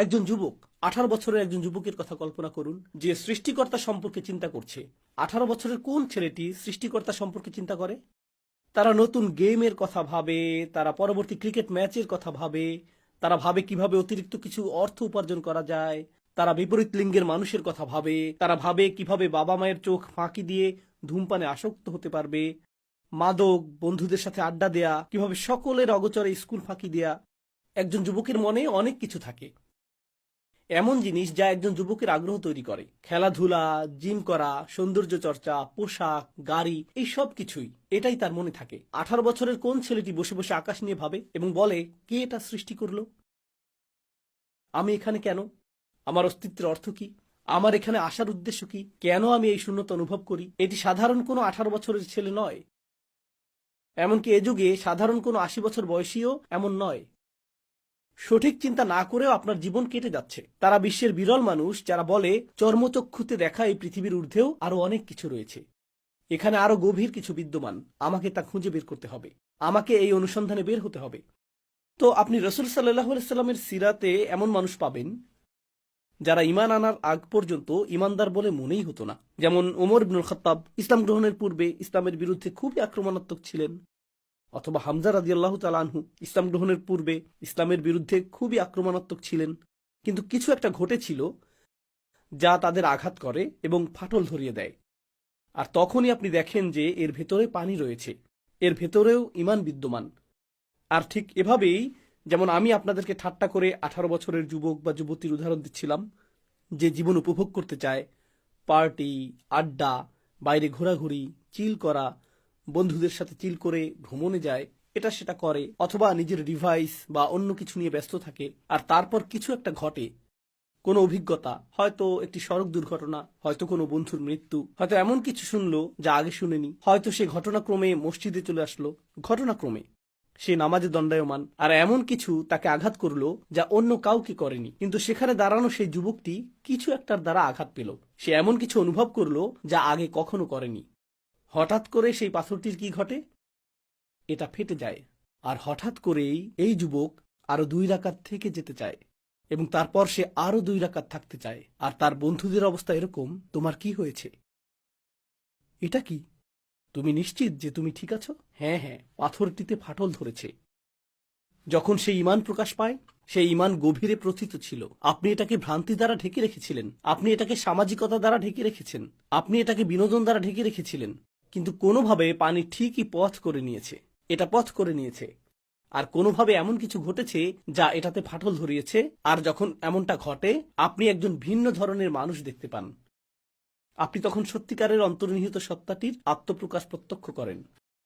একজন যুবক, 18 বছরের একজন যুবকের কথা কল্পনা করুন, যে সৃষ্টিকর্তা সম্পর্কে চিন্তা করছে। 18 বছরের কোন ছেলেটি সৃষ্টিকর্তা সম্পর্কে চিন্তা করে? তারা নতুন গেমের কথা ভাবে, তারা পরবর্তী ক্রিকেট ম্যাচের কথা ভাবে, তারা ভাবে কিভাবে অতিরিক্ত কিছু অর্থ উপার্জন করা যায়, তারা বিপরীত লিঙ্গের মানুষের কথা ভাবে, তারা ভাবে কিভাবে বাবা মায়ের চোখ ফাঁকি দিয়ে ধূমপানে আসক্ত হতে পারবে, মাদক, বন্ধুদের সাথে আড্ডা দেয়া, কিভাবে সকলের অগোচরে স্কুল ফাঁকি দেয়া। একজন যুবকের মনে অনেক কিছু থাকে, এমন জিনিস যা একজন যুবকের আগ্রহ তৈরি করে। খেলাধুলা, জিম করা, সৌন্দর্য চর্চা, পোশাক, গাড়ি, এই সব কিছুই, এটাই তার মনে থাকে। 18 বছরের কোন ছেলেটি বসে বসে আকাশ নিয়ে ভাবে এবং বলে, কে এটা সৃষ্টি করলো? আমি এখানে কেন? আমার অস্তিত্বের অর্থ কি? আমার এখানে আসার উদ্দেশ্য কি? কেন আমি এই শূন্যতা অনুভব করি? এটি সাধারণ কোনো 18 বছরের ছেলে নয়, এমনকি এ যুগে সাধারণ কোনো 80 বছর বয়সীও এমন নয়। সঠিক চিন্তা না করেও আপনার জীবন কেটে যাচ্ছে। তারা বিশ্বের বিরল মানুষ যারা বলে, চর্মচক্ষুতে দেখা এই পৃথিবীর ঊর্ধ্বেও আরো অনেক কিছু রয়েছে, এখানে আরো গভীর কিছু বিদ্যমান, আমাকে তা খুঁজে বের করতে হবে, আমাকে এই অনুসন্ধানে বের হতে হবে। তো আপনি রাসূল সাল্লাল্লাহু আলাইহি সাল্লামের সিরাতে এমন মানুষ পাবেন যারা ঈমান আনার আগ পর্যন্ত ঈমানদার বলে মনেই হতো না। যেমন ওমর ইবনুল খাত্তাব ইসলাম গ্রহণের পূর্বে ইসলামের বিরুদ্ধে খুবই আক্রমণাত্মক ছিলেন, অথবা হামজা রাদিয়াল্লাহু তাআলা আনহু ইসলাম গ্রহণের পূর্বে ইসলামের বিরুদ্ধে খুবই আক্রমণাত্মক ছিলেন, কিন্তু কিছু একটা ঘটেছিল যা তাদের আঘাত করে এবং ফাটল ধরিয়ে দেয়। আর তখনই আপনি দেখেন যে এর ভেতরে পানি রয়েছে, এর ভেতরেও ঈমান বিদ্যমান। আর ঠিক এভাবেই, যেমন আমি আপনাদেরকে ঠাট্টা করে 18 বছরের যুবক বা যুবতীর উদাহরণ দিচ্ছিলাম, যে জীবন উপভোগ করতে চায়, পার্টি, আড্ডা, বাইরে ঘোরাঘুরি, চিল করা, বন্ধুদের সাথে চিল করে ভ্রমণে যায়, এটা সেটা করে, অথবা নিজের ডিভাইস বা অন্য কিছু নিয়ে ব্যস্ত থাকে, আর তারপর কিছু একটা ঘটে, কোনো অভিজ্ঞতা, হয়তো একটি সড়ক দুর্ঘটনা, হয়তো কোনো বন্ধুর মৃত্যু, হয়তো এমন কিছু শুনলো যা আগে শুনেনি, হয়তো সে ঘটনাক্রমে মসজিদে চলে আসলো, ঘটনাক্রমে সে নামাজে দণ্ডায়মান, আর এমন কিছু তাকে আঘাত করলো যা অন্য কাউকে করেনি, কিন্তু সেখানে দাঁড়ানো সেই যুবকটি কিছু একটার দ্বারা আঘাত পেল। সে এমন কিছু অনুভব করলো যা আগে কখনো করেনি। হঠাৎ করে সেই পাথরটির কি ঘটে? এটা ফেটে যায়। আর হঠাৎ করেই এই যুবক আরো 2 রাকাত থেকে যেতে চায়, এবং তারপর সে আরো 2 রাকাত থাকতে চায়। আর তার বন্ধুদের অবস্থা এরকম, তোমার কি হয়েছে? এটা কি? তুমি নিশ্চিত যে তুমি ঠিক আছো? হ্যাঁ হ্যাঁ, পাথরটিতে ফাটল ধরেছে। যখন সে ঈমান প্রকাশ পায়, সেই ঈমান গভীরে প্রথিত ছিল। আপনি এটাকে ভ্রান্তি দ্বারা ঢেকে রেখেছিলেন, আপনি এটাকে সামাজিকতা দ্বারা ঢেকে রেখেছেন, আপনি এটাকে বিনোদন দ্বারা ঢেকে রেখেছিলেন, কিন্তু কোনোভাবে পানি ঠিকই পথ করে নিয়েছে, এটা পথ করে নিয়েছে। আর কোনোভাবে এমন কিছু ঘটেছে যা এটাতে ফাটল ধরিয়েছে। আর যখন এমনটা ঘটে, আপনি একজন ভিন্ন ধরনের মানুষ দেখতে পান। আপনি তখন সত্যিকারের অন্তর্নিহিত সত্তাটির আত্মপ্রকাশ প্রত্যক্ষ করেন।